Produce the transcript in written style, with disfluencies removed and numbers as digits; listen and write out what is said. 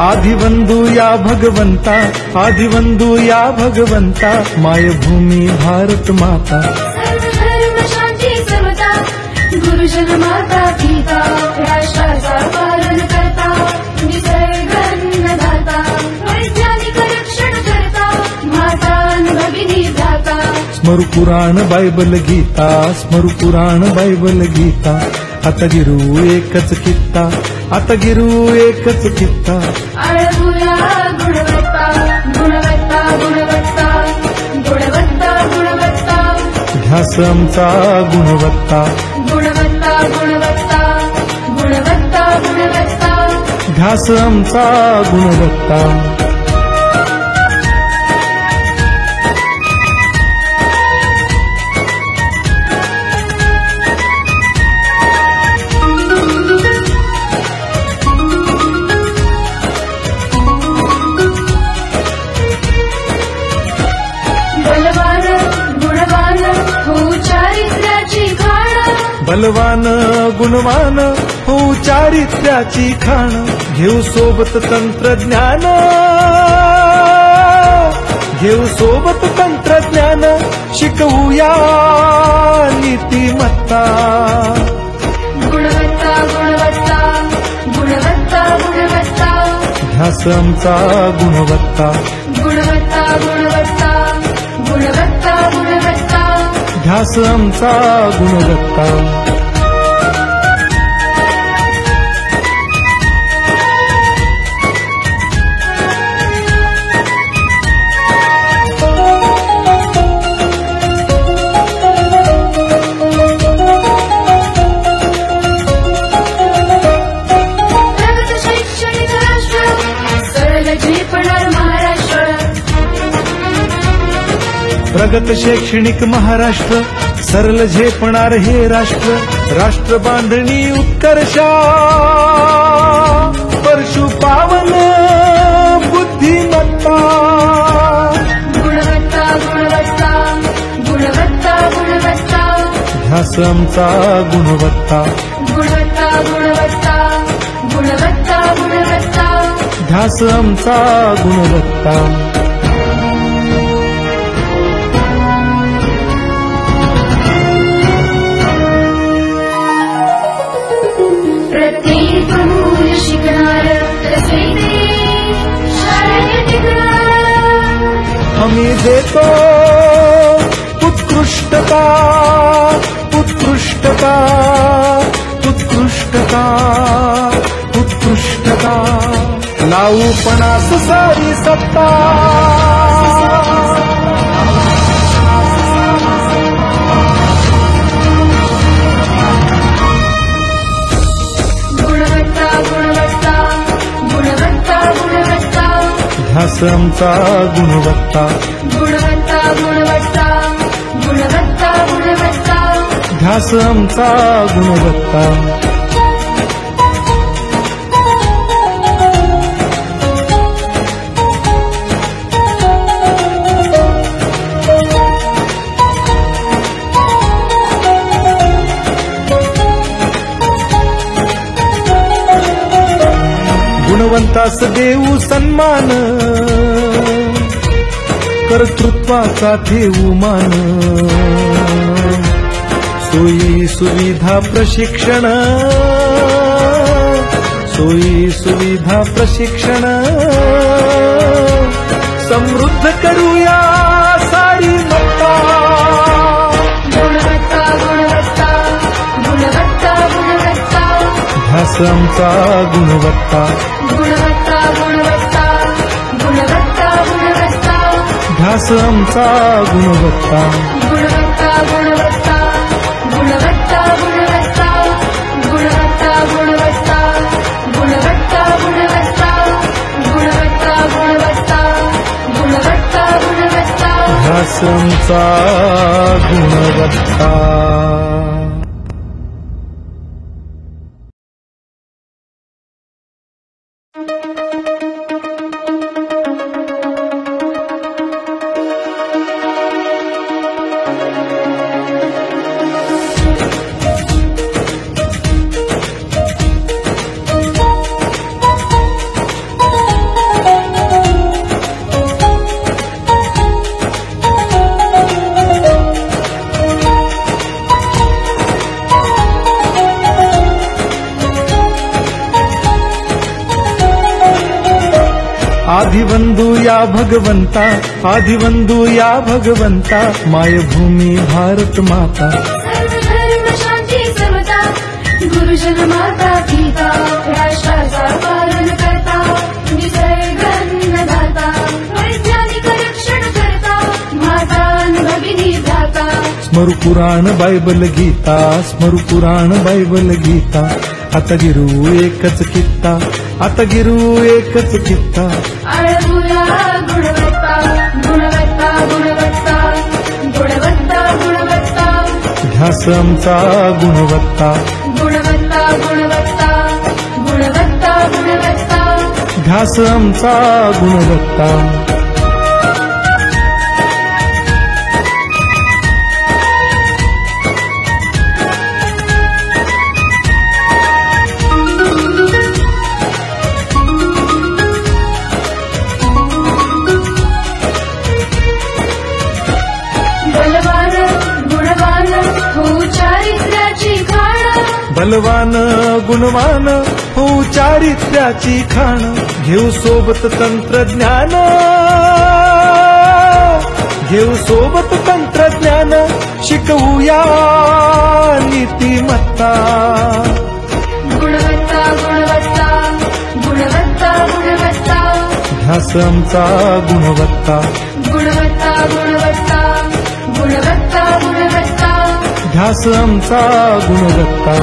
आदिवंदूया भगवंता, आदिवंदूया भगवंता, मायभूमी भारत माता, सर्वधर्म शांती समता, गुरुजन माता पिता, राष्ट्राचा पालन करता, निसर्ग अन्नदाता, वैज्ञानिक रक्षण करता, माता भगिनी भ्राता. स्मरु पुराण बायबल गीता, स्मरु पुराण बायबल गीता, आता गिरू एकच कित्ता, आता गिरू एकच कित्ता. आळवूया गुणवत्ता, गुणवत्ता, गुणवत्ता, गुणवत्ता, गुणवत्ता, ध्यास आमचा गुणवत्ता, गुणवत्ता, गुणवत्ता, गुणवत्ता, गुणवत्ता. ध्यास आमचा गुणवत्ता. बलवान गुणवान हो चारित्र्याची खाण, बलवान गुणवान हो चारित्र्याची खाण, घेऊ सोबत तंत्रज्ञान, घेऊ सोबत तंत्रज्ञान, शिकवूया नीतिमत्ता. गुणवत्ता, गुणवत्ता, गुणवत्ता, गुणवत्ता, ध्यास आमचा गुणवत्ता, गुणवत्ता, गुणवत्ता, गुणवत्ता, गुणवत्ता. ध्यास आमचा गुणवत्ता. प्रगत शैक्षणिक राष्ट्र, सरळ झेपणार महाराष्ट्र. प्रगत शैक्षणिक महाराष्ट्र, सरल झेपणार हे राष्ट्र, राष्ट्र बांधणी उत्कर्षा, परशु पावन बुद्धिमत्ता. गुणवत्ता, गुणवत्ता, गुणवत्ता, गुणवत्ता, ध्यास आमचा गुणवत्ता, गुणवत्ता, गुणवत्ता, गुणवत्ता, गुणवत्ता. ध्यास आमचा गुणवत्ता. प्रत्येक मूल शिकणार, तसे ते शाळेत टिकणार. आम्ही देतो उत्कृष्टता, उत्कृष्टता, उत्कृष्टता, उत्कृष्टता, लावू पणास सारी सत्ता. गुणवत्ता, गुणवत्ता, गुणवत्ता, गुणवत्ता, ध्यास आमचा गुणवत्ता, गुणवत्ता, गुणवत्ता, गुणवत्ता, गुणवत्ता. ध्यास आमचा गुणवत्ता. गुणवंतास देऊ सन्मान, कर्तृत्वाचा ठेवू मान, सोयी सुविधा प्रशिक्षण, सोयी सुविधा प्रशिक्षण, समृद्ध करूया सारी मत्ता. गुणवत्ता, गुणवत्ता, गुणवत्ता, गुणवत्ता, ध्यास आमचा गुणवत्ता, गुणवत्ता, गुणवत्ता, गुणवत्ता, गुणवत्ता. ध्यास आमचा गुणवत्ता. गुणवत्ता, गुणवत्ता, गुणवत्ता, गुणवत्ता, गुणवत्ता, गुणवत्ता, गुणवत्ता. ध्यास आमचा गुणवत्ता. आदिवंदू या भगवंता, आदिवंदू या भगवंता, मायभूमी भारत माता. सर्वधर्म शांती समता, गुरुजन माता पिता, राष्ट्राचा पालन करता, निसर्ग अन्नदाता, वैज्ञानिक रक्षण करता, माता भगिनी भ्राता. स्मरू पुराण बायबल गीता, स्मरू पुराण बायबल गीता. आता गिरू एकच कित्ता, आता गिरू एकच कित्ता. आळवूया गुणवत्ता, गुणवत्ता, गुणवत्ता, गुणवत्ता, गुणवत्ता. ध्यास आमचा गुणवत्ता, गुणवत्ता, गुणवत्ता, गुणवत्ता, गुणवत्ता. ध्यास आमचा गुणवत्ता. बलवान गुणवान हो चारित्र्याची खाण. बलवान गुणवान हो चारित्र्याची खाण. घेऊ सोबत तंत्रज्ञान, घेऊ सोबत तंत्रज्ञान. शिकवूया नीतिमत्ता. गुणवत्ता, गुणवत्ता, गुणवत्ता, गुणवत्ता. ध्यास आमचा गुणवत्ता, गुणवत्ता, गुणवत्ता, गुणवत्ता, गुणवत्ता. ध्यास आमचा गुणवत्ता.